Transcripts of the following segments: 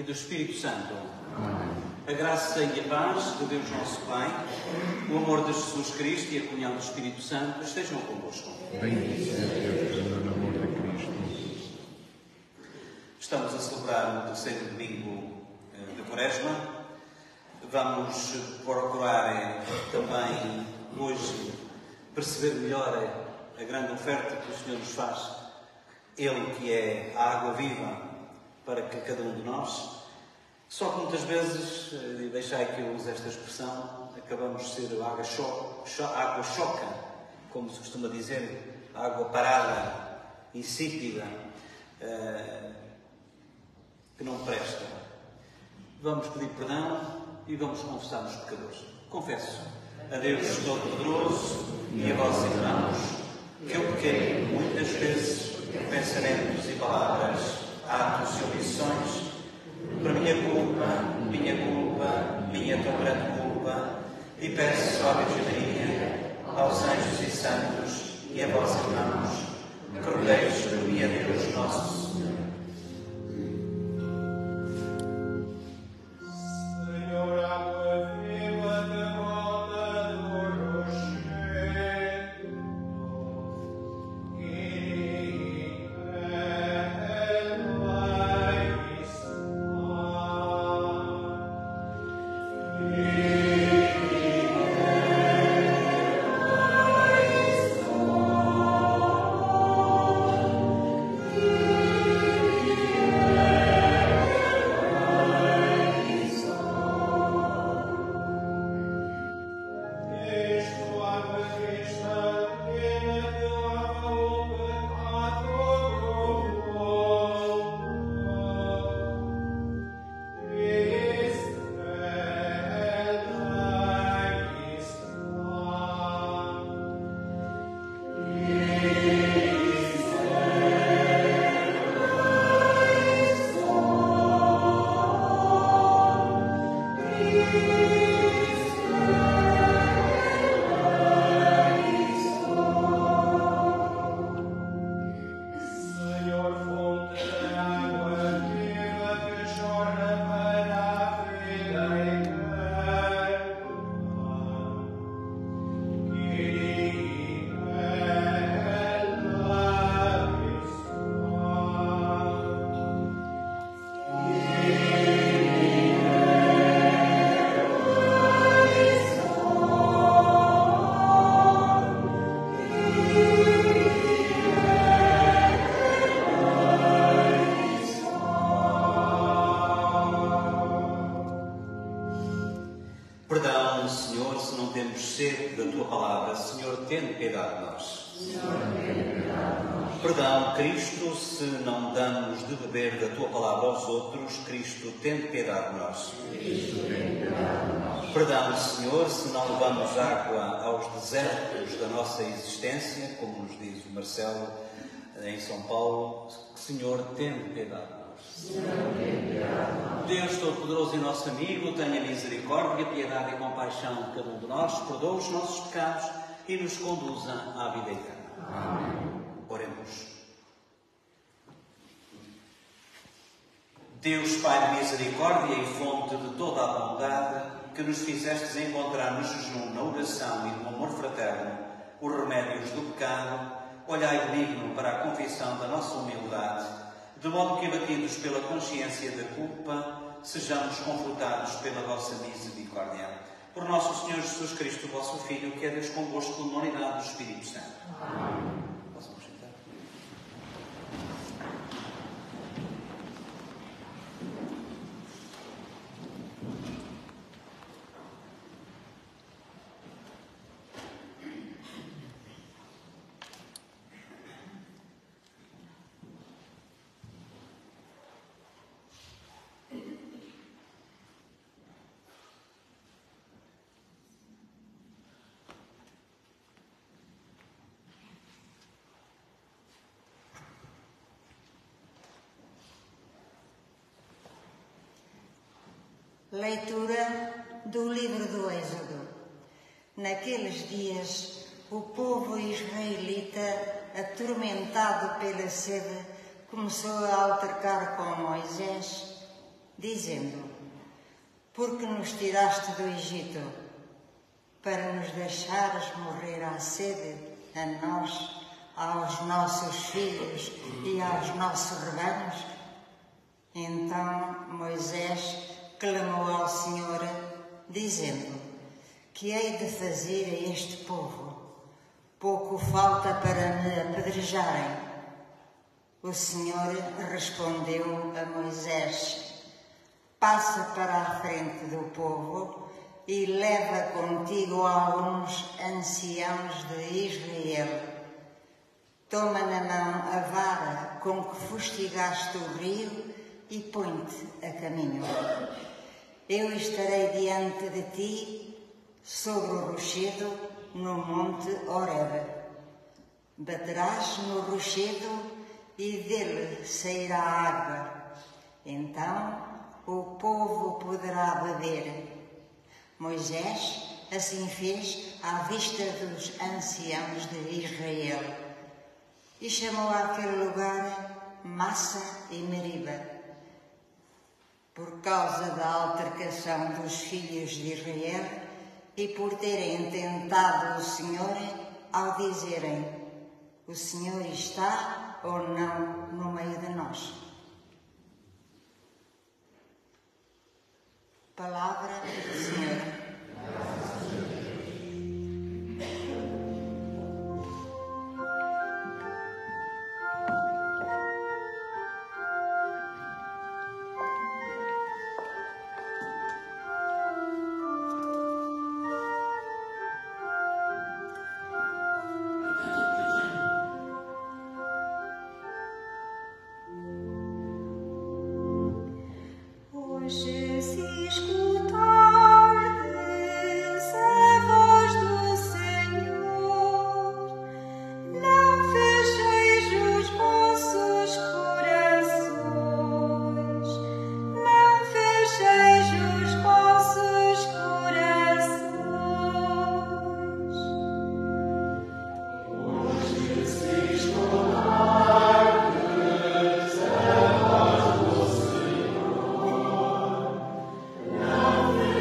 e do Espírito Santo. Amém. A graça e a paz de Deus nosso Pai, o amor de Jesus Cristo e a comunhão do Espírito Santo estejam convosco. Bendito seja Deus pelo amor de Cristo. Estamos a celebrar o terceiro domingo de Quaresma. Vamos procurar também hoje perceber melhor a grande oferta que o Senhor nos faz. Ele que é a água viva para que cada um de nós. Só que muitas vezes, e deixai que eu use esta expressão, acabamos de ser água choca, como se costuma dizer, água parada, insípida, que não presta. Vamos pedir perdão e vamos confessar os pecadores. Confesso a Deus Todo-Poderoso e a vós, irmãos, que eu pequei muitas vezes por pensamentos e palavras, atos e omissões, por minha tão grande culpa, e peço à Virgem Maria, aos anjos e santos e a vós, irmãos, que rogueis por mim a Deus nosso Senhor. Perdão, Senhor, se não temos sede da Tua palavra. Senhor, tende piedade de nós. Perdão, Cristo, se não damos de beber da Tua palavra aos outros. Cristo, tende piedade de nós. Perdão, Senhor, se não levamos água aos desertos da nossa existência, como nos diz o Marcelo em São Paulo. Senhor, tende piedade de nós. Deus Todo-Poderoso e nosso amigo, tenha misericórdia, piedade e compaixão de cada um de nós, perdoa os nossos pecados e nos conduza à vida eterna. Amém. Oremos. Deus, Pai de misericórdia e fonte de toda a bondade, que nos fizestes encontrar no jejum, na oração e no amor fraterno os remédios do pecado, olhai benigno para a confissão da nossa humildade, de modo que, abatidos pela consciência da culpa, sejamos confortados pela vossa misericórdia. Por nosso Senhor Jesus Cristo, vosso Filho, que é Deus convosco na unidade do Espírito Santo. Amém. Possamos sentar. Leitura do livro do Êxodo. Naqueles dias, o povo israelita, atormentado pela sede, começou a altercar com Moisés. dizendo: porque nos tiraste do Egito, para nos deixares morrer à sede, a nós, aos nossos filhos e aos nossos rebanhos? Então Moisés clamou ao Senhor, dizendo: que hei de fazer a este povo? Pouco falta para me apedrejarem. O Senhor respondeu a Moisés: passa para a frente do povo e leva contigo alguns anciãos de Israel. Toma na mão a vara com que fustigaste o rio e põe-te a caminho. Eu estarei diante de ti sobre o rochedo no monte Horebe. Baterás no rochedo e dele sairá água. Então o povo poderá beber. Moisés assim fez à vista dos anciãos de Israel e chamou àquele lugar Massa e Meriba, por causa da altercação dos filhos de Israel e por terem tentado o Senhor ao dizerem: o Senhor está ou não no meio de nós. Palavra do Senhor. Hoje se escutardes a voz do Senhor, não fecheis os vossos corações, não fecheis os vossos corações. Hoje se escutardes a voz do Senhor, não fecheis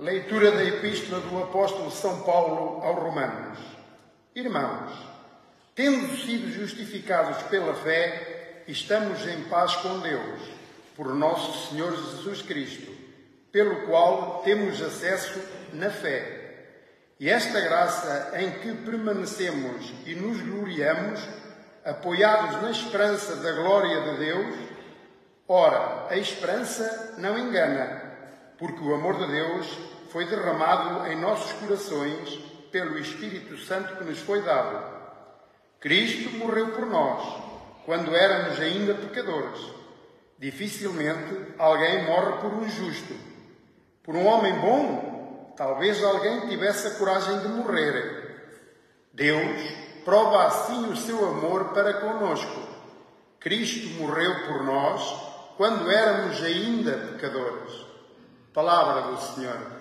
Leitura da Epístola do Apóstolo São Paulo aos Romanos. Irmãos, tendo sido justificados pela fé, estamos em paz com Deus, por nosso Senhor Jesus Cristo, pelo qual temos acesso na fé. E esta graça em que permanecemos e nos gloriamos, apoiados na esperança da glória de Deus, ora, a esperança não engana, porque o amor de Deus foi derramado em nossos corações pelo Espírito Santo que nos foi dado. Cristo morreu por nós, quando éramos ainda pecadores. Dificilmente alguém morre por um justo. Por um homem bom, talvez alguém tivesse a coragem de morrer. Deus prova assim o seu amor para conosco. Cristo morreu por nós, quando éramos ainda pecadores. Palavra do Senhor.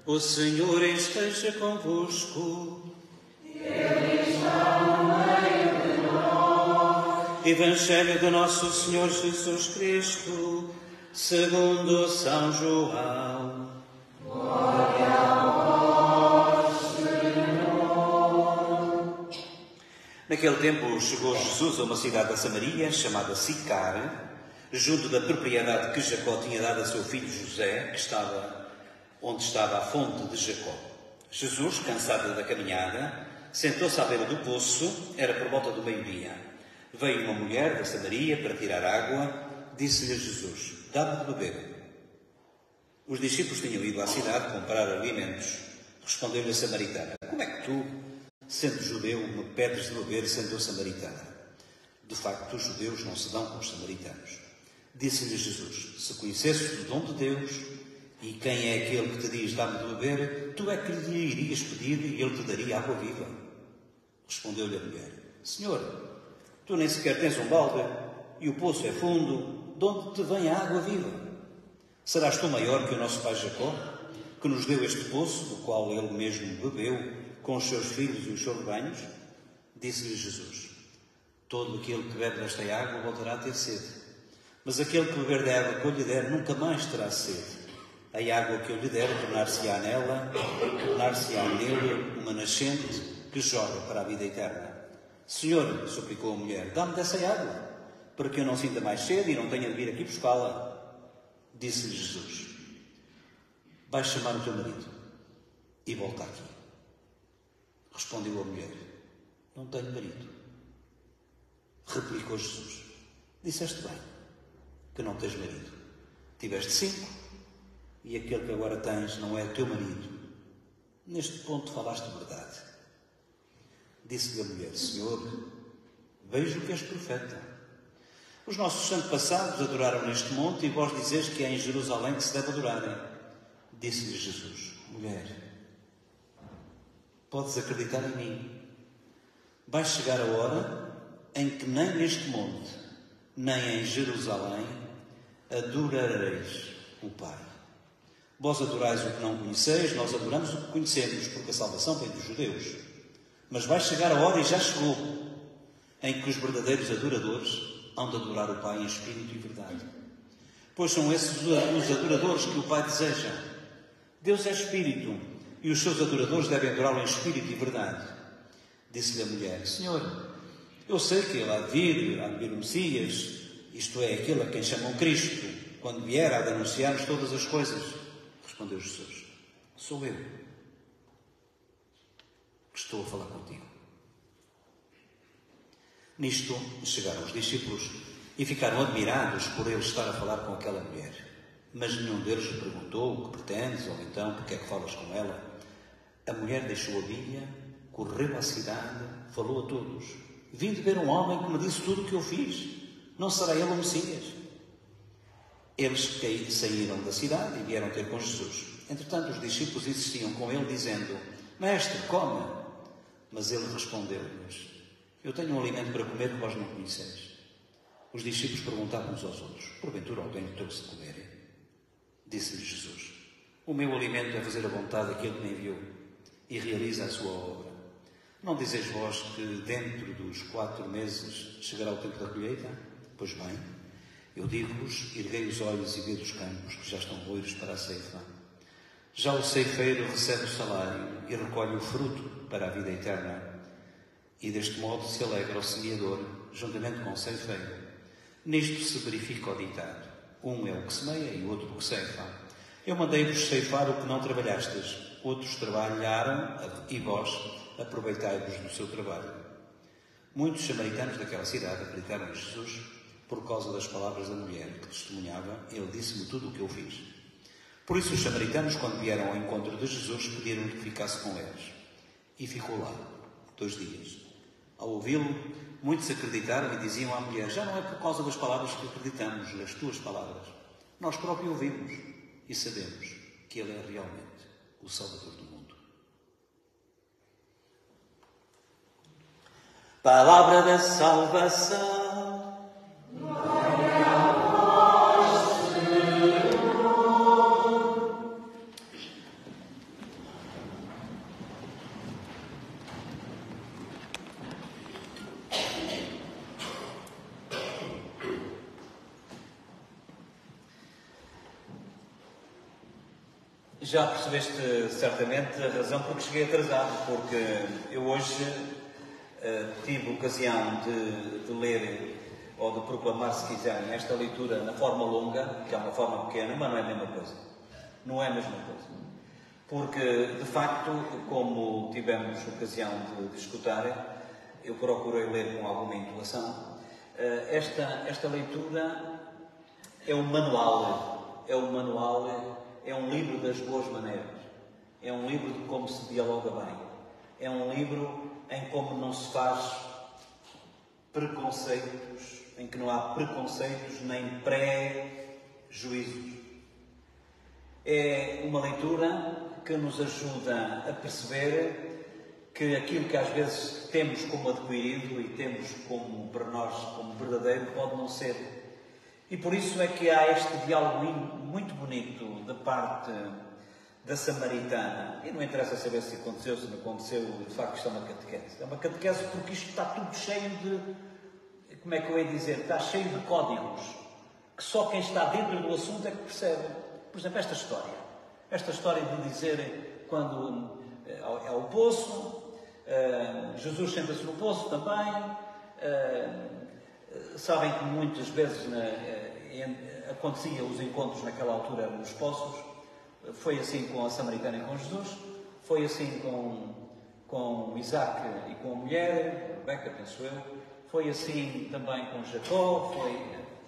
O Senhor esteja convosco. Ele está no meio de nós. Evangelho do nosso Senhor Jesus Cristo, segundo São João. Glória a vós, Senhor. Naquele tempo chegou Jesus a uma cidade da Samaria, chamada Sicar, junto da propriedade que Jacó tinha dado a seu filho José, que estava onde estava a fonte de Jacó. Jesus, cansado da caminhada, sentou-se à beira do poço, era por volta do meio-dia. Veio uma mulher da Samaria para tirar água, disse-lhe Jesus: dá-me de beber. Os discípulos tinham ido à cidade comprar alimentos. Respondeu-lhe a samaritana: como é que tu, sendo judeu, me pedes de beber sendo eu samaritana? De facto, os judeus não se dão com os samaritanos. Disse-lhe Jesus: se conhecesses o dom de Deus, e quem é aquele que te diz dá-me de beber, tu é que lhe irias pedir e ele te daria água viva. Respondeu-lhe a mulher: Senhor, tu nem sequer tens um balde e o poço é fundo, de onde te vem a água viva? Serás tu maior que o nosso pai Jacó, que nos deu este poço, do qual ele mesmo bebeu com os seus filhos e os seus rebanhos? Disse-lhe Jesus: todo aquele que bebe desta água voltará a ter sede, mas aquele que beber da água que eu lhe der nunca mais terá sede. A água que eu lhe der tornar-se-á nele uma nascente que jorra para a vida eterna. Senhor, suplicou a mulher, dá-me dessa água, para que eu não sinta mais sede e não tenha de vir aqui buscá-la. Disse-lhe Jesus: vais chamar o teu marido e volta aqui. Respondeu a mulher: não tenho marido. Replicou Jesus: disseste bem que não tens marido. Tiveste 5 e aquele que agora tens não é o teu marido. Neste ponto falaste verdade. Disse-lhe a mulher: Senhor, vejo que és profeta. Os nossos antepassados adoraram neste monte e vós dizeis que é em Jerusalém que se deve adorar. Disse-lhe Jesus: mulher, podes acreditar em mim. Vai chegar a hora em que nem neste monte, nem em Jerusalém, adorareis o Pai. Vós adorais o que não conheceis, nós adoramos o que conhecemos, porque a salvação vem dos judeus. Mas vai chegar a hora, e já chegou, em que os verdadeiros adoradores hão de adorar o Pai em espírito e verdade. Pois são esses os adoradores que o Pai deseja. Deus é espírito, e os seus adoradores devem adorá-lo em espírito e verdade. Disse-lhe a mulher: Senhor, eu sei que ele há de vir o Messias, isto é, aquele a quem chamam Cristo, quando vier há de anunciar-nos todas as coisas. Respondeu Jesus: Sou eu que estou a falar contigo. Nisto chegaram os discípulos e ficaram admirados por ele estar a falar com aquela mulher. Mas nenhum deles lhe perguntou: o que pretendes, ou então, porque é que falas com ela? A mulher deixou a Bíblia, correu à cidade, falou a todos: vim de ver um homem que me disse tudo o que eu fiz. Não será ele o Messias? Eles saíram da cidade e vieram ter com Jesus. Entretanto, os discípulos insistiam com ele, dizendo: Mestre, come. Mas ele respondeu-lhes: Eu tenho um alimento para comer que vós não conheceis. Os discípulos perguntavam uns aos outros: Porventura alguém trouxe de comer? Disse-lhe Jesus: O meu alimento é fazer a vontade daquele que me enviou e realiza a sua obra. Não dizeis vós que dentro dos 4 meses chegará o tempo da colheita? Pois bem, eu digo-vos: erguei os olhos e vede os campos, que já estão loiros para a ceifa. Já o ceifeiro recebe o salário e recolhe o fruto para a vida eterna. E deste modo se alegra o semeador, juntamente com o ceifeiro. Nisto se verifica o ditado: um é o que semeia e o outro o que ceifa. Eu mandei-vos ceifar o que não trabalhastes, outros trabalharam e vós aproveitai-vos do seu trabalho. Muitos samaritanos daquela cidade acreditaram em Jesus por causa das palavras da mulher que testemunhava: Ele disse-me tudo o que eu fiz. Por isso os samaritanos, quando vieram ao encontro de Jesus, pediram-lhe que ficasse com eles. E ficou lá 2 dias. Ao ouvi-lo, muitos acreditaram e diziam à mulher: já não é por causa das palavras que acreditamos, nas tuas palavras. Nós próprios ouvimos e sabemos que Ele é realmente o Salvador do mundo. Palavra da salvação. Glória a vós, Senhor. Já percebeste certamente a razão porque cheguei atrasado, porque eu hoje tive ocasião de ler, ou de proclamar, se quiserem, esta leitura na forma longa, que é uma forma pequena, mas não é a mesma coisa. Não é a mesma coisa. Porque, de facto, como tivemos ocasião de escutar, eu procurei ler com alguma entoação. Esta leitura é um manual, é um livro das boas maneiras, é um livro de como se dialoga bem, é um livro em como não se faz preconceitos, em que não há preconceitos nem pré-juízos. É uma leitura que nos ajuda a perceber que aquilo que às vezes temos como adquirido e temos como para nós como verdadeiro pode não ser. E por isso é que há este diálogo muito bonito da parte da samaritana. E não interessa saber se aconteceu, se não aconteceu, de facto isto é uma catequese. É uma catequese porque isto está tudo cheio de, como é que eu ia dizer, está cheio de códigos que só quem está dentro do assunto é que percebe. Por exemplo, esta história de dizer quando é ao poço, Jesus senta-se no poço também. Sabem que muitas vezes acontecia os encontros naquela altura nos poços. Foi assim com a samaritana e com Jesus, foi assim com Isaac e com a mulher, Rebeca, penso eu, foi assim também com Jacó,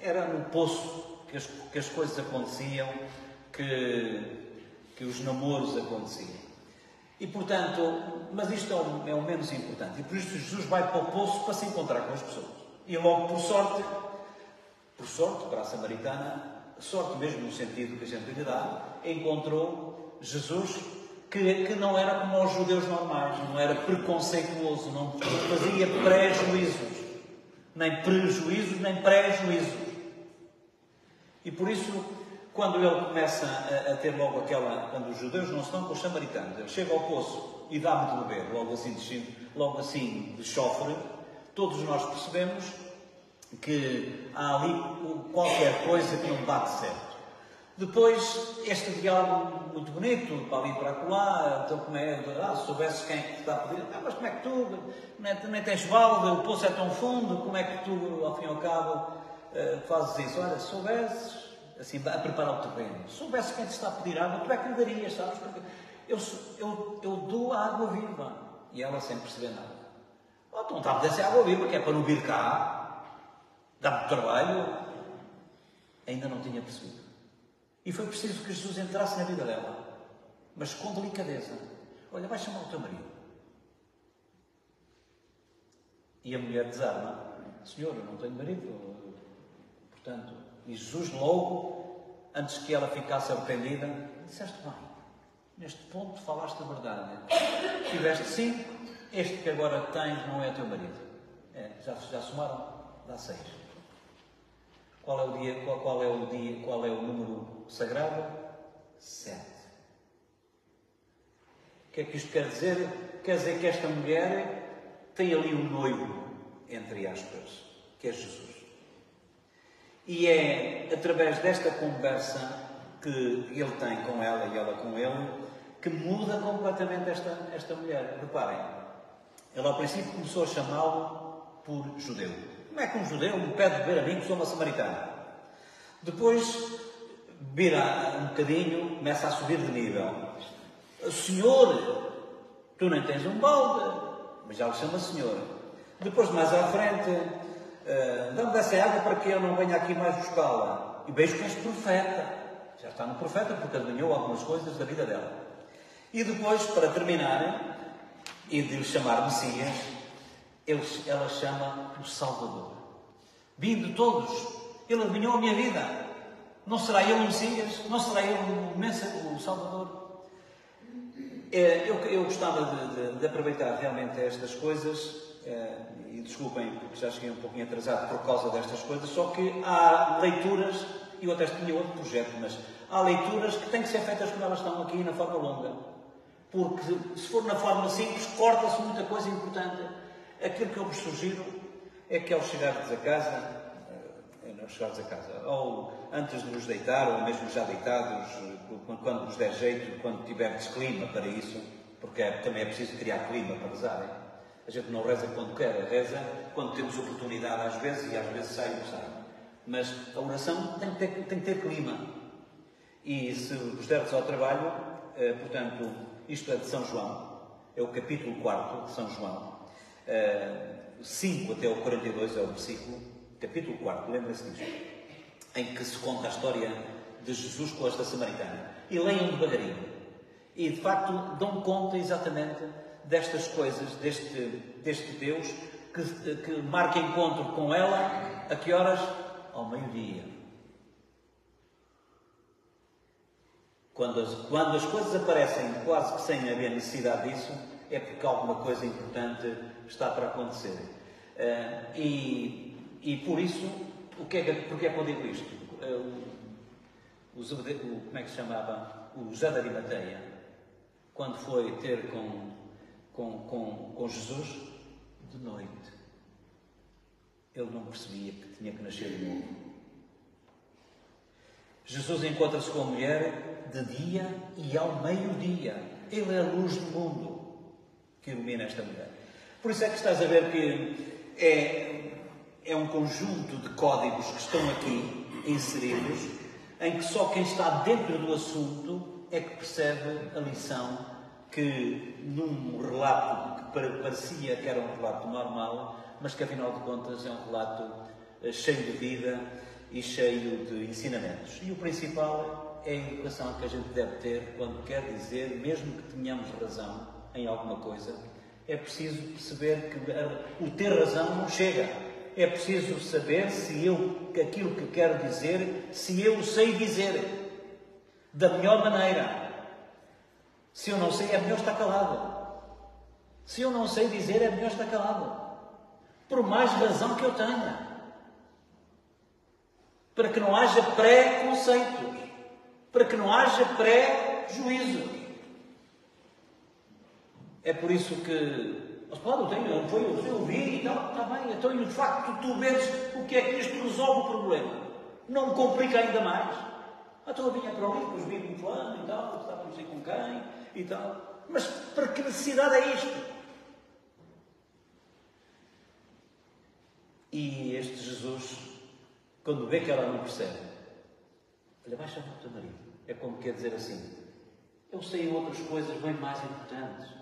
era no poço que as coisas aconteciam, que os namoros aconteciam. E portanto, mas isto é o menos importante, e por isso Jesus vai para o poço para se encontrar com as pessoas. E logo por sorte para a samaritana, sorte mesmo no sentido que a gente lhe dá, encontrou Jesus que não era como os judeus normais, não era preconceituoso, não fazia pré-juízos, nem prejuízos, nem pré-juízos. E por isso, quando ele começa a ter logo aquela... Quando os judeus não estão com os samaritanos, ele chega ao poço e dá-me de beber, logo assim de chofre, todos nós percebemos que há ali qualquer coisa que não bate certo. Depois, este diálogo muito bonito, para ali e para acolá, então como é, se soubesses quem está a pedir, mas como é que tu, nem tens balde, o poço é tão fundo, como é que tu, ao fim e ao cabo, fazes isso? Olha, se soubesses, assim, a preparar o terreno, se soubesses quem te está a pedir água, tu é que lhe darias, sabes? Porque eu dou a água viva. E ela sem perceber nada. Então está a pedir água viva, que é para não vir cá, dá-me trabalho. Ainda não tinha percebido. E foi preciso que Jesus entrasse na vida dela, mas com delicadeza. Olha, vai chamar o teu marido. E a mulher desarma. Senhor, eu não tenho marido. Portanto, e Jesus logo, antes que ela ficasse arrependida, disseste bem, neste ponto falaste a verdade. Tiveste 5, este que agora tens não é teu marido. Já somaram? Dá 6. Qual é o dia? Qual é o número sagrado? 7. O que é que isto quer dizer? Quer dizer que esta mulher tem ali um noivo, entre aspas, que é Jesus. E é através desta conversa que ele tem com ela e ela com ele, que muda completamente esta mulher. Reparem, ele ao princípio começou a chamá-lo por judeu. Como é que um judeu me pede beber a mim que sou uma samaritana? Depois, vira um bocadinho, começa a subir de nível. Senhor, tu nem tens um balde, mas já o chama Senhor. Depois, mais à frente, dá-me dessa água para que eu não venha aqui mais buscá-la. E vejo que és profeta. Já está no profeta, porque adivinhou algumas coisas da vida dela. E depois, para terminar, e de lhe chamar Messias, ela chama o Salvador. Vindo todos, ele adivinhou a minha vida. Não será ele o Messias? Não será ele o Salvador? Eu gostava de aproveitar realmente estas coisas, e desculpem porque já cheguei um pouquinho atrasado por causa destas coisas, só que há leituras, e eu até tinha outro projeto, mas há leituras que têm que ser feitas como elas estão aqui na forma longa. Porque se for na forma simples, corta-se muita coisa importante. Aquilo que eu vos sugiro é que ao chegardes a casa, ou antes de nos deitar, ou mesmo já deitados, quando vos der jeito, quando tiverdes clima para isso, porque também é preciso criar clima para rezarem. A gente não reza quando quer, reza quando temos oportunidade às vezes, e às vezes sai ou não sai. Mas a oração tem que ter clima. E se vos derdes ao trabalho, portanto, isto é de São João, é o capítulo 4 de São João, 5 até o 42 é o versículo, capítulo 4, lembrem-se disto, em que se conta a história de Jesus com esta samaritana. E leiam devagarinho. E, de facto, dão conta exatamente destas coisas, deste Deus que marca encontro com ela, a que horas? Ao meio-dia. Quando as coisas aparecem quase que sem haver necessidade disso, é porque alguma coisa importante está para acontecer. E por isso, porque é que eu digo isto? Como é que se chamava? O José de Arimateia, quando foi ter com Jesus, de noite, ele não percebia que tinha que nascer de novo. Jesus encontra-se com a mulher de dia e ao meio-dia. Ele é a luz do mundo que ilumina esta mulher. Por isso é que estás a ver que é um conjunto de códigos que estão aqui inseridos, em que só quem está dentro do assunto é que percebe a lição que num relato que parecia que era um relato normal, mas que afinal de contas é um relato cheio de vida e cheio de ensinamentos. E o principal é a educação que a gente deve ter quando quer dizer, mesmo que tenhamos razão em alguma coisa, é preciso perceber que o ter razão não chega. É preciso saber se aquilo que quero dizer, se eu sei dizer da melhor maneira. Se eu não sei, é melhor estar calado. Se eu não sei dizer, é melhor estar calado. Por mais razão que eu tenha. Para que não haja preconceitos. para que não haja pré-juízos. É por isso que, mas pode, eu vi e tal, está bem, então e de facto tu vês o que é que isto resolve o problema. Não me complica ainda mais. Então eu vinha para ali, depois vi com fulano e tal, estava não sei com quem e tal. Mas para que necessidade é isto? E este Jesus, quando vê que ela não percebe, olha, vai chamar o teu marido. É como quer dizer assim, eu sei outras coisas bem mais importantes.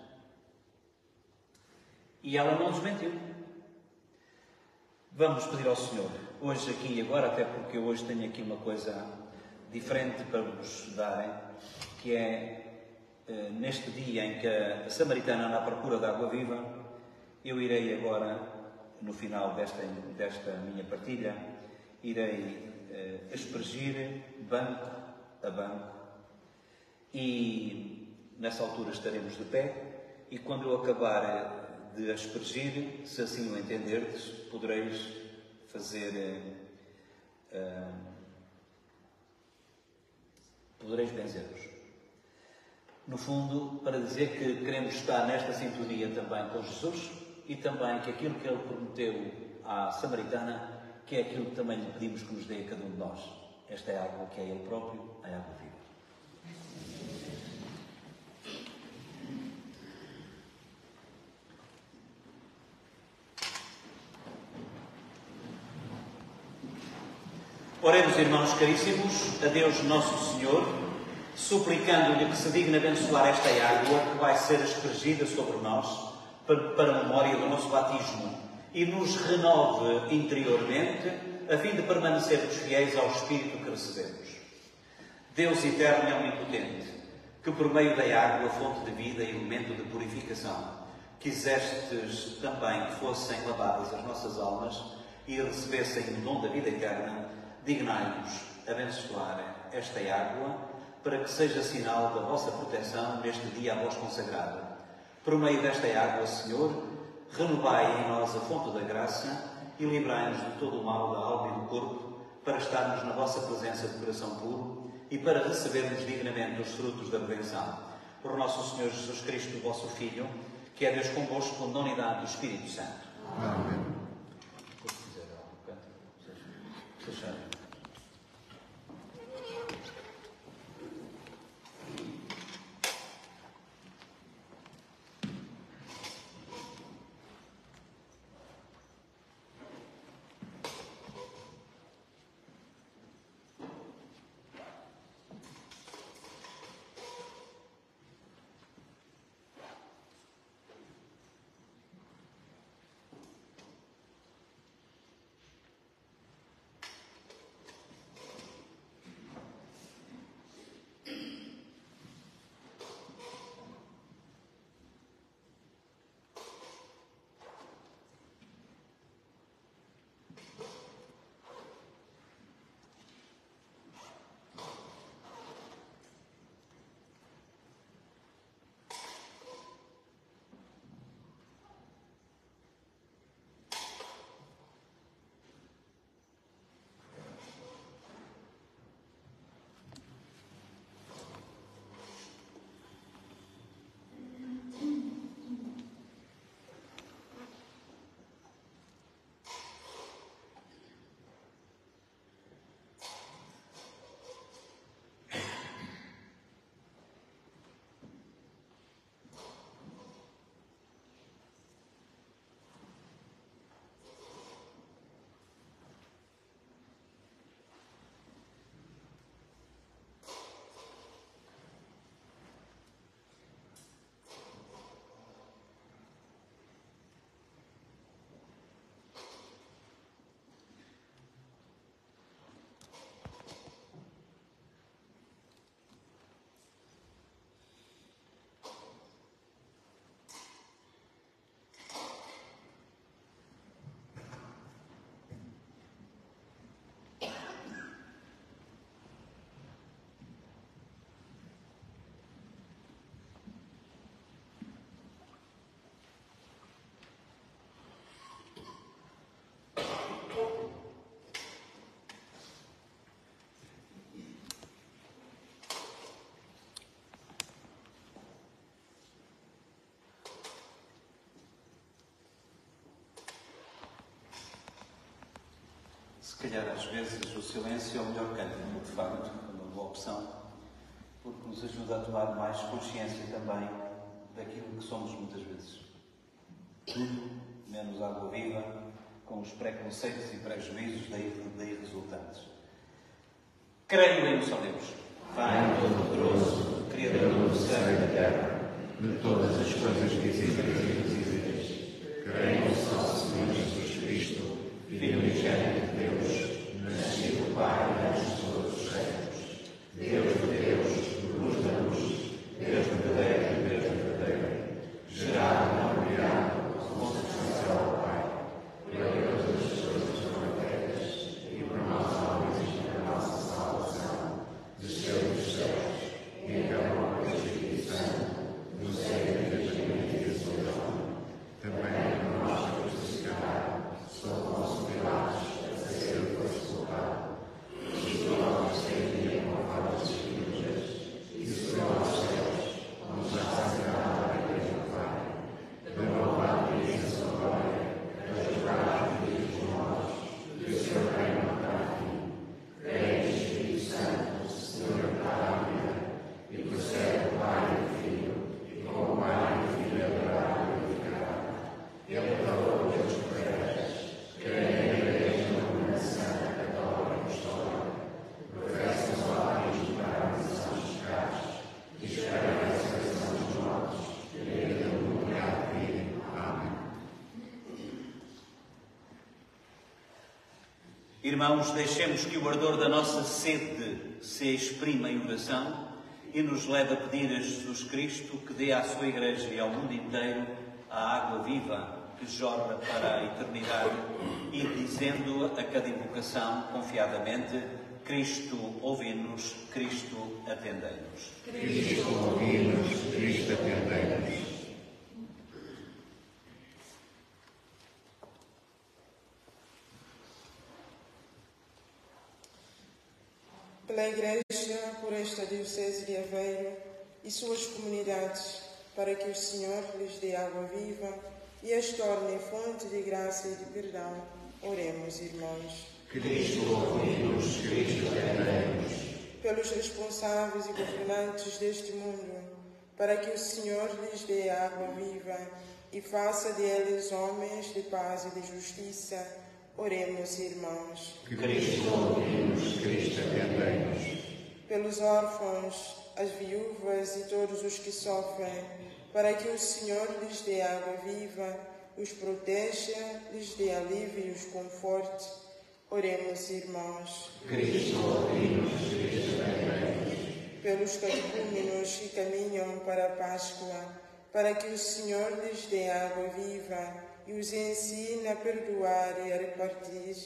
E ela não desmentiu. Vamos pedir ao Senhor, hoje aqui e agora, até porque hoje tenho aqui uma coisa diferente para vos darem, que é, neste dia em que a Samaritana anda à procura da água viva, eu irei agora, no final desta minha partilha, irei aspergir banco a banco e nessa altura estaremos de pé e quando eu acabar de aspergir, se assim o entenderdes, podereis fazer, podereis benzer-vos. No fundo, para dizer que queremos estar nesta sintonia também com Jesus e também que aquilo que Ele prometeu à Samaritana, que é aquilo que também lhe pedimos que nos dê a cada um de nós. Esta é a água que é Ele próprio, a água viva. Oremos, irmãos caríssimos, a Deus Nosso Senhor, suplicando-lhe que se digne abençoar esta água que vai ser aspergida sobre nós para a memória do nosso batismo e nos renove interiormente a fim de permanecermos fiéis ao Espírito que recebemos. Deus eterno e omnipotente, que por meio da água, fonte de vida e elemento de purificação, quisestes também que fossem lavadas as nossas almas e recebessem o dom da vida eterna, dignai-nos abençoar esta água para que seja sinal da vossa proteção neste dia a vós consagrado. Por meio desta água, Senhor, renovai em nós a fonte da graça e livrai-nos de todo o mal da alma e do corpo para estarmos na vossa presença de coração puro e para recebermos dignamente os frutos da redenção. Por nosso Senhor Jesus Cristo, vosso Filho, que é Deus convosco na unidade do Espírito Santo. Amém. calhar às vezes o silêncio é o melhor cântico, de facto, uma boa opção, porque nos ajuda a tomar mais consciência também daquilo que somos muitas vezes. Tudo menos água viva, com os preconceitos e prejuízos daí resultantes. Creio em um só Deus, Pai Todo-Poderoso, Criador do céu e da terra, de todas as coisas visíveis e invisíveis. Creio no só Senhor Jesus Cristo, Filho unigênito de Deus, nascido do Pai antes de todos os séculos, Deus de Deus, luz da luz, Deus verdadeiro de Deus verdadeiro, gerado não criado, consubstancial ao Pai, Ele todas as coisas foram feitas, e por nossa luz e por nossa salvação, desceu dos céus, e encarnou o Espírito Santo, no seio da família de ressurreição, também por nós crucificado, sob o nosso Pilatos, a ser crucificado, crucificado seria com várias Escrituras, e subiu aos céus, onde já está sentado à direita do Pai, de louvado e em sua glória, a julgar os vivos e os mortos, e o seu reino não terá fim. Creio no Espírito Santo, Senhor da vida, e procede do Pai e do Filho, e com o Pai e o Filho adorado e glorificado. Ele falou Deus por elas, creio na Igreja uma santa, católica e apostólica, professo o batismo para a remissão dos pecados, e espero a ressurreição dos mortos, e a vida do que há de vir. Amém. Irmãos, deixemos que o ardor da nossa sede se exprima em oração e nos leve a pedir a Jesus Cristo que dê à sua Igreja e ao mundo inteiro a água viva que jorra para a eternidade e dizendo a cada invocação confiadamente: Cristo ouvi-nos, Cristo atendei-nos. Cristo ouvi-nos, Cristo atendei-nos. Pela Igreja, por esta Diocese de Aveiro e suas comunidades, para que o Senhor lhes dê água viva e as torne fonte de graça e de perdão, oremos, irmãos. Cristo ouvi-nos, Cristo atendei-nos. Pelos responsáveis e governantes deste mundo, para que o Senhor lhes dê água viva e faça deles homens de paz e de justiça, oremos, irmãos. Cristo ouvi-nos, Cristo atendei-nos. Pelos órfãos, as viúvas e todos os que sofrem, para que o Senhor lhes dê água viva, os proteja, lhes dê alívio e os conforte, oremos, irmãos. Cristo ouvi-nos, Cristo atendei-nos. Pelos catecúmenos que caminham para a Páscoa, para que o Senhor lhes dê água viva e os ensine a perdoar e a repartir,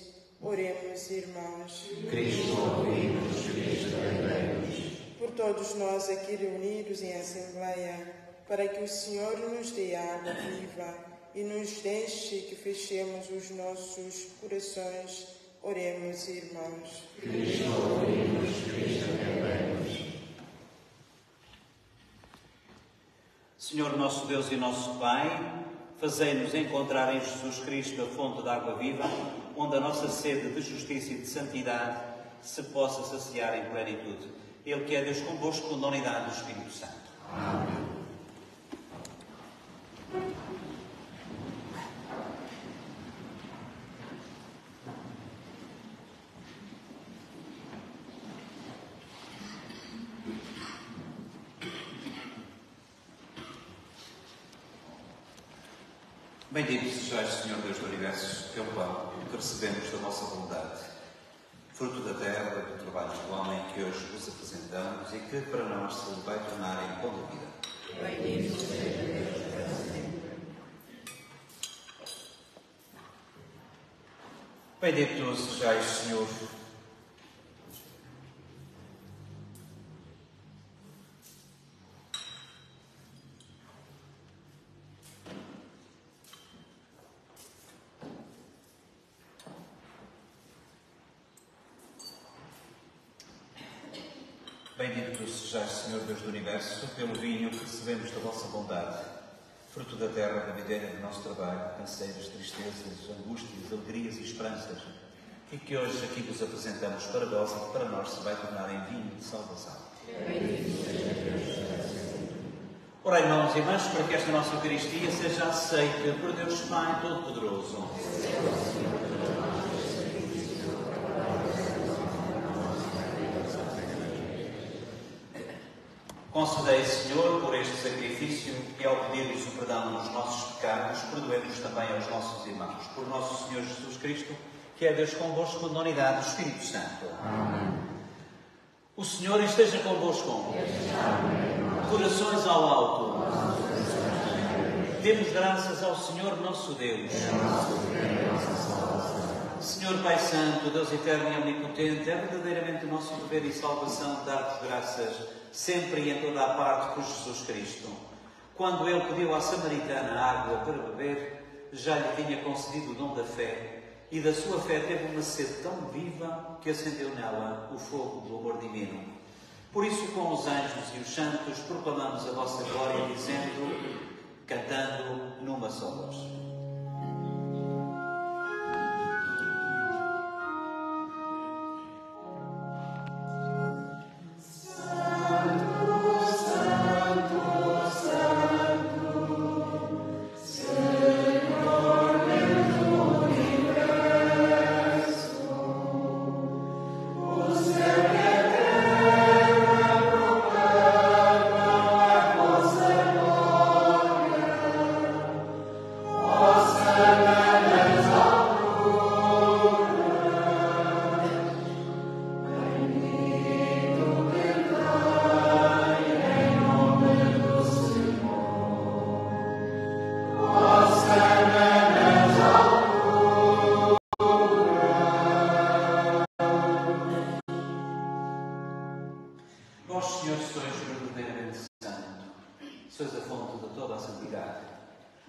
oremos, irmãos. Cristo ouvi-nos, Cristo atendei-nos. Por todos nós aqui reunidos em assembleia, para que o Senhor nos dê água viva e nos deixe que fechemos os nossos corações, oremos, irmãos. Cristo ouvi-nos, Cristo atendei-nos. Senhor nosso Deus e nosso Pai, fazei-nos encontrar em Jesus Cristo a fonte da água viva, onde a nossa sede de justiça e de santidade se possa saciar em plenitude. Ele que é Deus convosco, na unidade do Espírito Santo. Amém. Bendito sejais, Senhor Deus do Universo, pelo pão que recebemos da vossa bondade, fruto da terra e do trabalho do homem que hoje vos apresentamos e que para nós se vai tornar em pão da vida. Bendito seja Deus para sempre. Bendito sejais, Senhor, Bendito sejais, Senhor Deus do Universo, pelo vinho que recebemos da vossa bondade, fruto da terra, da videira do nosso trabalho, anseios, tristezas, angústias, alegrias e esperanças, e que hoje aqui vos apresentamos para vós e que para nós se vai tornar em vinho de salvação. Ora, irmãos e irmãs, para que esta nossa Eucaristia seja aceita por Deus Pai Todo-Poderoso. Concedei, Senhor, por este sacrifício e ao pedir-vos o perdão dos nossos pecados, perdoemos também aos nossos irmãos. Por nosso Senhor Jesus Cristo, que é Deus convosco na unidade do Espírito Santo. Amém. O Senhor esteja convosco. Corações ao alto. Demos graças ao Senhor nosso Deus. Senhor Pai Santo, Deus eterno e omnipotente, é verdadeiramente o nosso dever e salvação dar-vos graças sempre e em toda a parte por Jesus Cristo. Quando Ele pediu à samaritana água para beber, já lhe tinha concedido o dom da fé, e da sua fé teve uma sede tão viva que acendeu nela o fogo do amor divino. Por isso, com os anjos e os santos, proclamamos a vossa glória, dizendo, cantando numa só voz.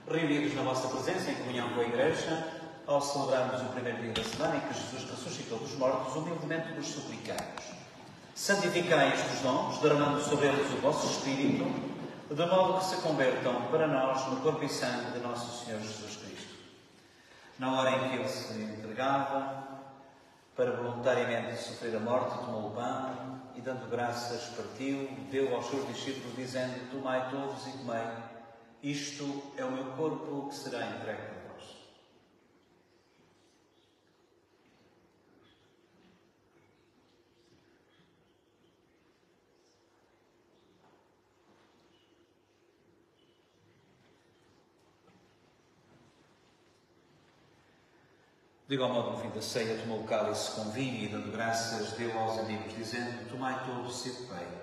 Reunidos na vossa presença, em comunhão com a Igreja, ao celebrarmos o primeiro dia da semana em que Jesus ressuscitou dos mortos, humildemente vos suplicamos. Santificai estes dons, derramando sobre eles o vosso Espírito, de modo que se convertam para nós no corpo e sangue de nosso Senhor Jesus Cristo. Na hora em que Ele se entregava, para voluntariamente sofrer a morte, tomou o pão e, dando graças, partiu, deu aos seus discípulos, dizendo, tomai todos e comei. Isto é o meu corpo que será entregue por vós. De igual modo, no fim da ceia, tomou o cálice com vinho e, dando graças, deu aos amigos, dizendo, tomai todos e bebei.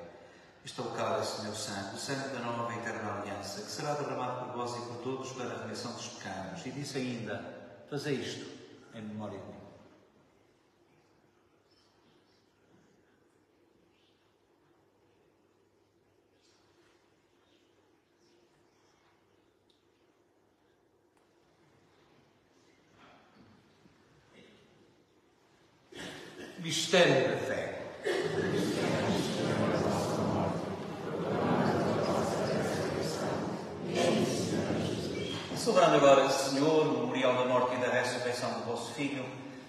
Isto é o cálice, meu sangue, o sangue da nova e eterna aliança, que será derramado por vós e por todos para a remissão dos pecados. E disse ainda, fazei isto em memória de mim. Mistério da fé. Celebrando agora, Senhor, o memorial da morte e da ressurreição do vosso Filho,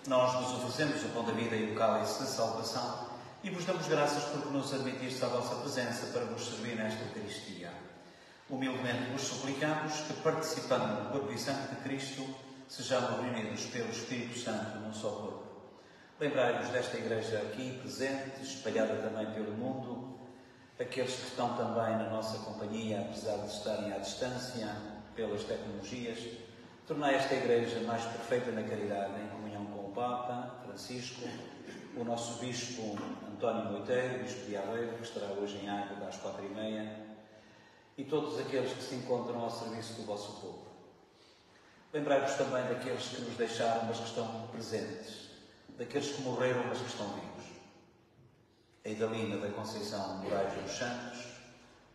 nós vos oferecemos o pão da vida e o cálice da salvação e vos damos graças porque nos admitistes à vossa presença para vos servir nesta Eucaristia. Humildemente vos suplicamos que, participando do corpo e sangue de Cristo, sejamos reunidos pelo Espírito Santo num só corpo. Lembrai-vos desta Igreja aqui presente, espalhada também pelo mundo, aqueles que estão também na nossa companhia, apesar de estarem à distância, pelas tecnologias, tornai esta Igreja mais perfeita na caridade, em comunhão com o Papa Francisco, o nosso Bispo António Moiteiro, Bispo de Aveiro, que estará hoje em Águeda às 4h30, e todos aqueles que se encontram ao serviço do vosso povo. Lembrai-vos também daqueles que nos deixaram, mas que estão presentes, daqueles que morreram, mas que estão vivos. A Idalina da Conceição Moraes dos Santos,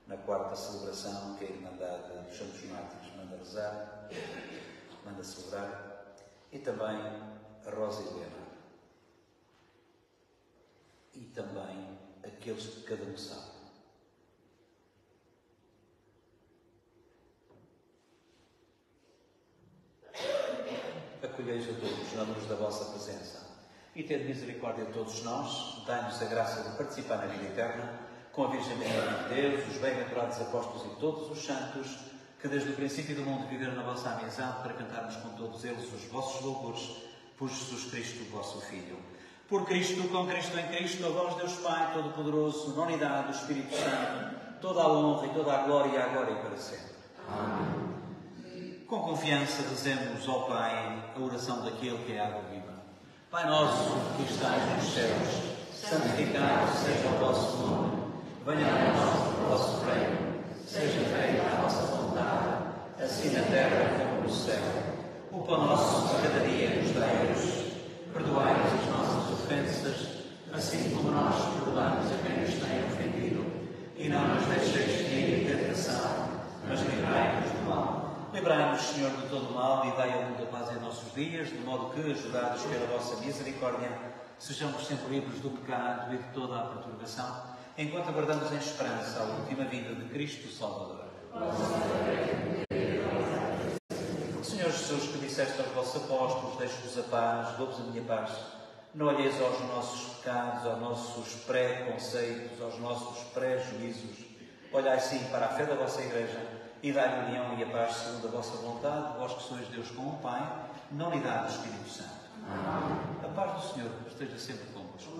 na quarta celebração que a Irmandade dos Santos Mártires manda rezar, manda celebrar, e também a Rosa Helena. E também aqueles que cada um sabe. Acolheis a todos na luz da vossa presença e tendo misericórdia de todos nós, dai-nos a graça de participar na vida eterna, com a Virgem Maria de Deus, os bem-aventurados apóstolos e todos os santos, que desde o princípio do mundo viveram na vossa amizade, para cantarmos com todos eles os vossos louvores, por Jesus Cristo, vosso Filho. Por Cristo, com Cristo, em Cristo, a vós, Deus Pai Todo-Poderoso, na unidade do Espírito Santo, toda a honra e toda a glória, agora e para sempre. Amém. Com confiança dizemos ao Pai a oração daquele que é água viva. Pai nosso, que estás nos céus, santificado seja o vosso nome. Venha a nós o vosso reino. Seja feita a vossa vontade, assim na terra como no céu. O pão nosso de cada dia nos dai hoje. Perdoai-nos as nossas ofensas, assim como nós perdoamos a quem nos tem ofendido. E não nos deixeis cair em tentação, mas livrai-nos do mal. Livrai-nos, Senhor, de todo o mal, e dai a muita paz em nossos dias, de modo que, ajudados pela vossa misericórdia, sejamos sempre livres do pecado e de toda a perturbação, enquanto aguardamos em esperança a última vinda de Cristo Salvador. Senhor Jesus, que disseste aos vossos apóstolos, deixo-vos a paz, dou-vos a minha paz. Não olheis aos nossos pecados, aos nossos preconceitos, aos nossos prejuízos. Olhai sim para a fé da vossa Igreja e dai-lhe a união e a paz segundo a vossa vontade, vós que sois Deus com o Pai, na unidade do Espírito Santo. Amém. A paz do Senhor esteja sempre convosco.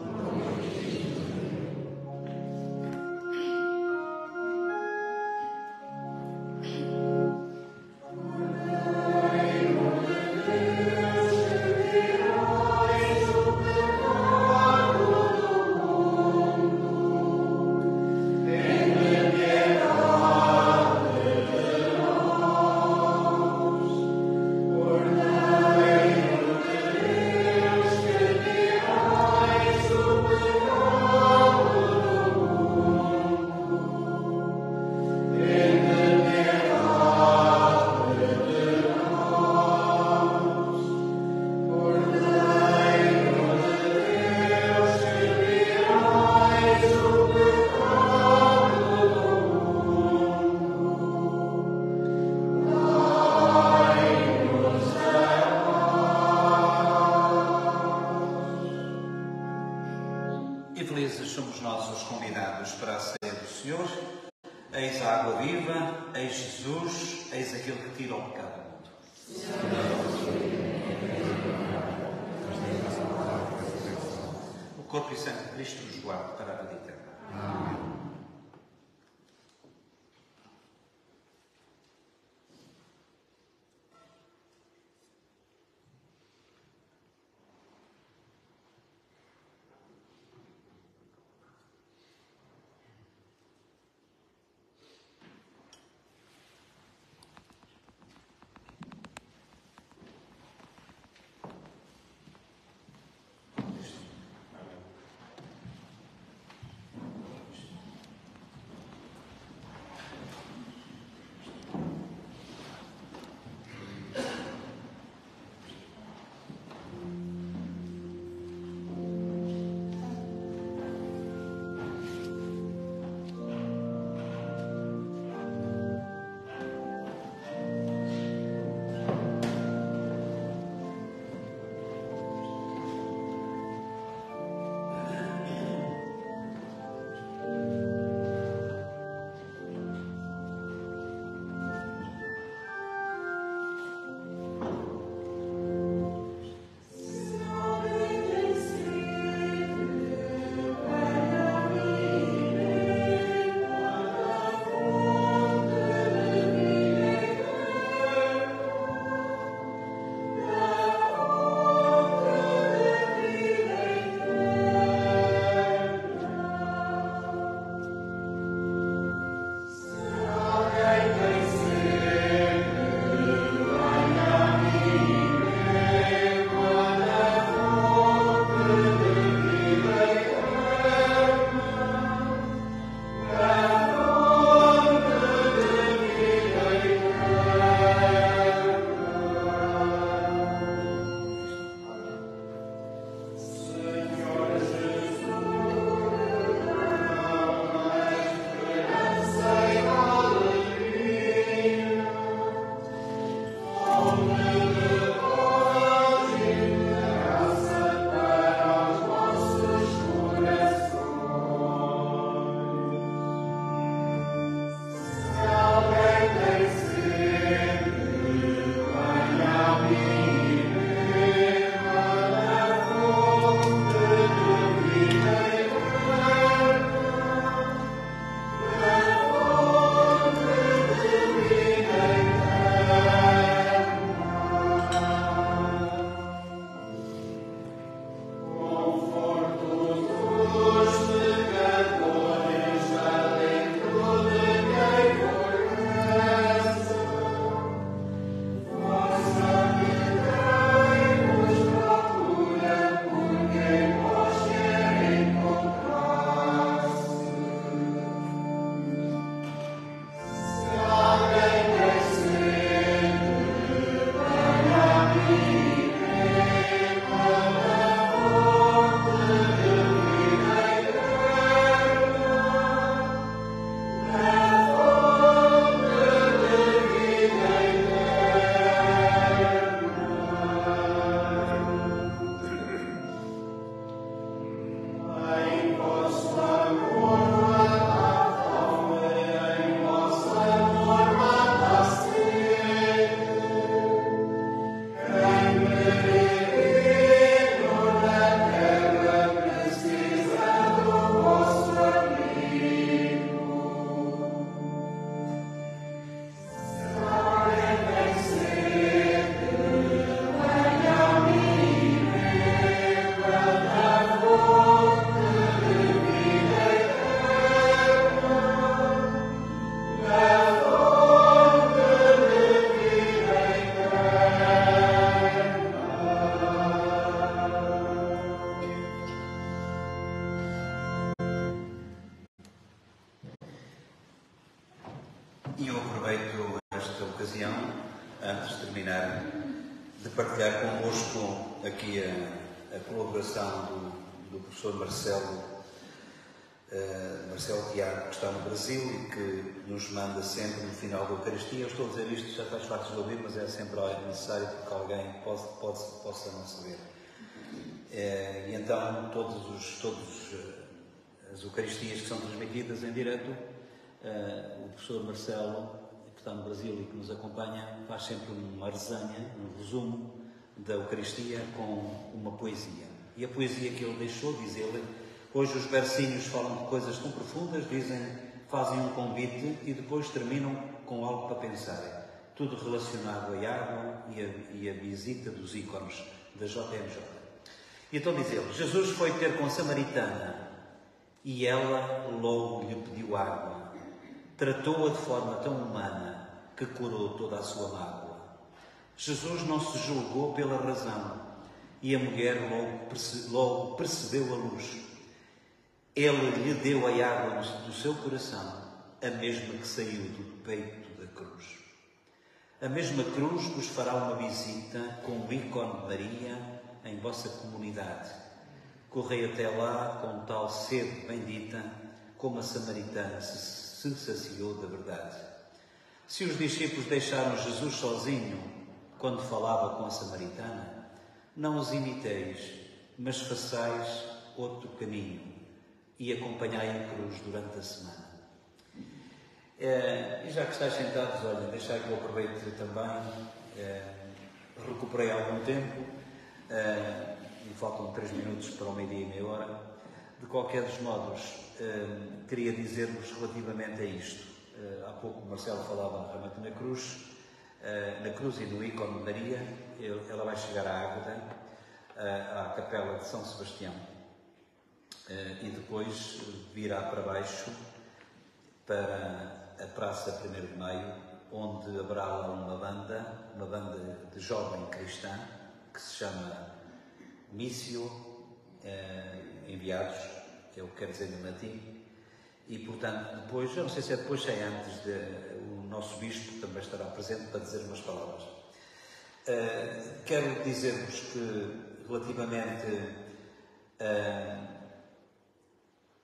O corpo e sangue de Cristo nos guarde para a vida eterna. Amém. aproveito esta ocasião, antes de terminar, de partilhar convosco aqui a colaboração do professor Marcelo Tiago, que está no Brasil e que nos manda sempre no final da Eucaristia. Eu estou a dizer isto, já estás fartos de ouvir, mas é sempre necessário porque alguém possa não saber. E então, todas as Eucaristias que são transmitidas em direto, o professor Marcelo, que está no Brasil e que nos acompanha, faz sempre uma resenha, um resumo da Eucaristia com uma poesia. E a poesia que ele deixou, diz ele, hoje os versinhos falam de coisas tão profundas, fazem um convite e depois terminam com algo para pensar. Tudo relacionado à água e a visita dos ícones da JMJ. E então diz ele, Jesus foi ter com a samaritana e ela logo lhe pediu água. Tratou-a de forma tão humana que curou toda a sua mágoa. Jesus não se julgou pela razão e a mulher logo percebeu a luz. Ele lhe deu a água do seu coração, a mesma que saiu do peito da cruz. A mesma cruz vos fará uma visita com o ícone de Maria em vossa comunidade. Correi até lá com tal sede bendita como a samaritana se saciou da verdade. Se os discípulos deixaram Jesus sozinho quando falava com a samaritana, não os imiteis, mas façais outro caminho e acompanhai a cruz durante a semana. E já que estáis sentados, olha, deixai que eu aproveite também, recuperei algum tempo, e faltam 3 minutos para o meio-dia e meia hora. De qualquer dos modos, queria dizer-vos relativamente a isto. Há pouco o Marcelo falava realmente na cruz e no ícone de Maria. Ela vai chegar à Águeda, à capela de São Sebastião, e depois virá para baixo para a Praça 1º de Maio, onde haverá lá uma banda de jovem cristã, que se chama Missio Enviados, que é o que quer dizer em latim, e portanto depois, eu não sei se é depois, se é antes, o nosso Bispo também estará presente para dizer umas palavras. Quero dizer-vos que relativamente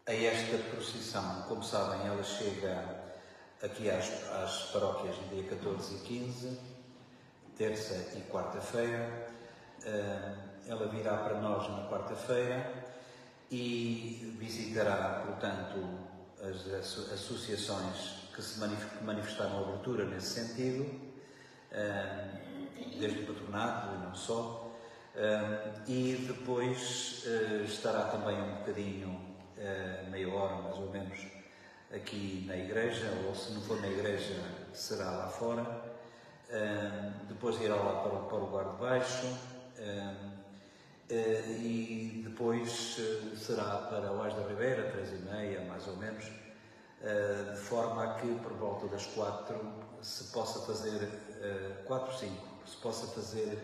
a esta procissão, como sabem, ela chega aqui às paróquias no dia 14 e 15, terça e quarta-feira. Ela virá para nós na quarta-feira e visitará, portanto, as associações que se manifestaram a abertura nesse sentido, desde o patronato e não só, e depois estará também um bocadinho, meia hora mais ou menos, aqui na igreja, ou se não for na igreja, será lá fora. Depois irá lá para o lugar de baixo, e depois será para o Ás da Ribeira, 3h30, mais ou menos, de forma a que por volta das 4 se possa fazer, 4, 5, se possa fazer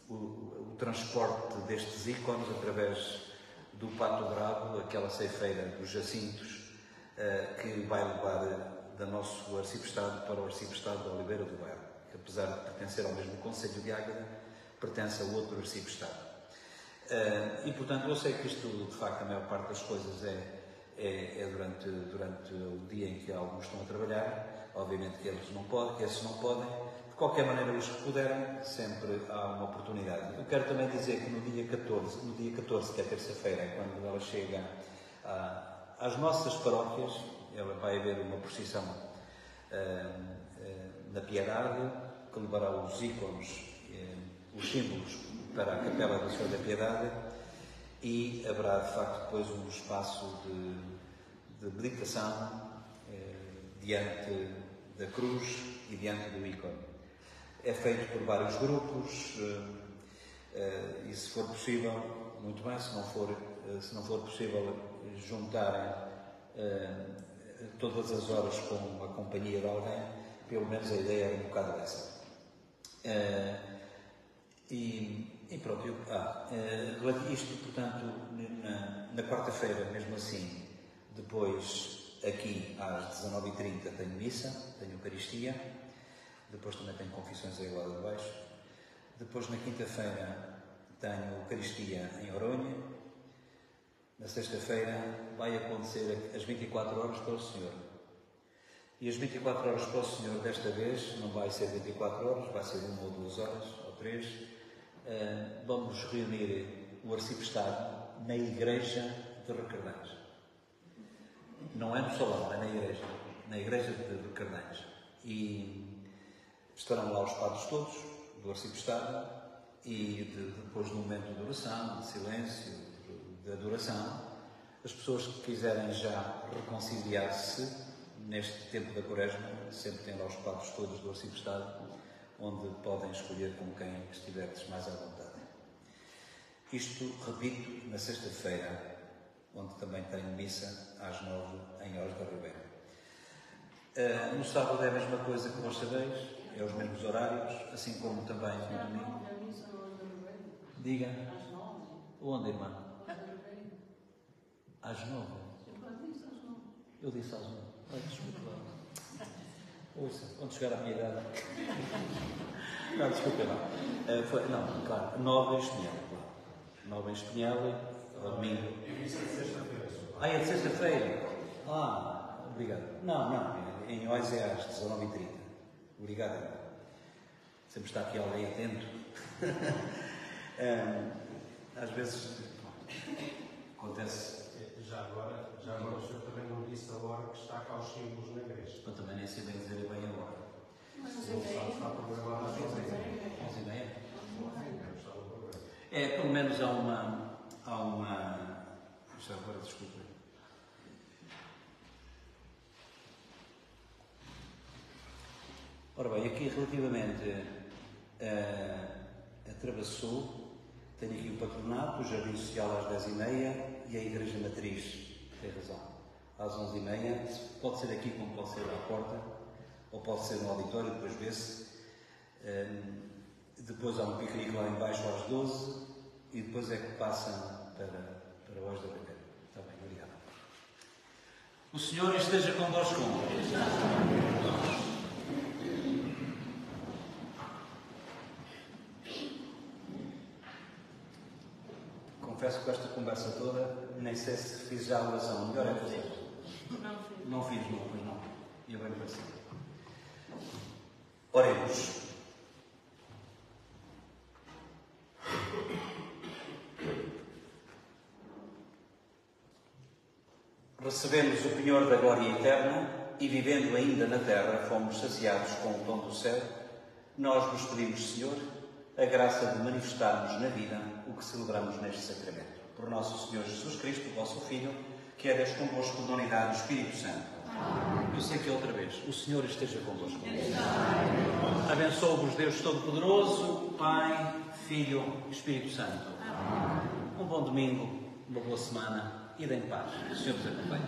o transporte destes ícones através do Pato Bravo, aquela ceifeira dos Jacintos, que vai levar do nosso arciprestado para o arciprestado de Oliveira do Bairro, que apesar de pertencer ao mesmo concelho de Águeda, pertence a outro arciprestado. E portanto, eu sei que isto, de facto, a maior parte das coisas é durante o dia em que alguns estão a trabalhar. Obviamente que esses não podem. De qualquer maneira, os que puderem, sempre há uma oportunidade. Eu quero também dizer que no dia 14, que é terça-feira, quando ela chega às nossas paróquias, ela vai haver uma procissão na Piedade, que levará os ícones, os símbolos, para a Capela da Senhora da Piedade, e haverá, de facto, depois um espaço de meditação diante da cruz e diante do ícone. É feito por vários grupos, e se for possível, muito bem, se não for possível juntarem todas as horas com a companhia de alguém, pelo menos a ideia é um bocado dessa. E pronto, isto, portanto, na quarta-feira, mesmo assim, depois aqui às 19h30 tenho missa, tenho Eucaristia, depois também tenho confissões aí lá de baixo. Depois, na quinta-feira, tenho Eucaristia em Oronha. Na sexta-feira vai acontecer as 24 horas para o Senhor. E as 24 horas para o Senhor, desta vez, não vai ser 24 horas, vai ser 1 ou 2 horas, ou 3. Vamos reunir o arciprestado na igreja de Recardães. Não é no salão, é na igreja de Recardães. E estarão lá os padres todos, do arciprestado, e depois do momento de oração, de silêncio, de adoração, as pessoas que quiserem já reconciliar-se neste tempo da Quaresma, sempre têm lá os padres todos do arciprestado, onde podem escolher com quem estiveres mais à vontade. Isto, repito, na sexta-feira, onde também tenho missa às 9 em Ós da Ribeira. No sábado é a mesma coisa que vós sabeis, é os mesmos horários, assim como também no domingo. Diga. Às 9. Onde, irmã? Às 9. Eu disse às 9. Ai, desculpe lá. Ouça, quando chegar à minha idade. Não, desculpe lá. Não, claro, 9 em Espinhel, claro. 9 em Espinhel, domingo. É de sexta-feira? Obrigado. Não, em Ois é às 19h30. Obrigado. Sempre está aqui alguém atento. Às vezes acontece. Já agora o senhor também não disse a hora que está cá os símbolos na igreja. Eu também nem sei bem dizer bem a hora. Mas Está programado às 11h30. Pelo menos há uma. Já agora, desculpa. Ora bem, aqui relativamente a Travessul, tenho aqui o patronato, o Jardim Social às 10h30 e a Igreja Matriz, tem razão, às 11h30. Pode ser aqui como pode ser à porta, ou pode ser no auditório, depois vê-se. Depois há um piquenique lá embaixo às 12 e depois é que passam para Ois da Ribeira. Está bem, obrigado. O Senhor esteja convosco. Confesso que com esta conversa toda, nem sei se fiz já a oração. Melhor é fazer. Não fiz, pois não. E eu bem parecido. Oremos. Recebemos o penhor da glória eterna e, vivendo ainda na terra, fomos saciados com o pão do céu. Nós vos pedimos, Senhor, a graça de manifestarmos na vida o que celebramos neste sacramento. Por nosso Senhor Jesus Cristo, vosso Filho, que é Deus convosco na unidade do Espírito Santo. Amém. Eu sei que é outra vez. O Senhor esteja convosco. Abençoe-vos Deus Todo-Poderoso, Pai, Filho e Espírito Santo. Amém. Um bom domingo, uma boa semana e em paz. O Senhor vos acompanhe.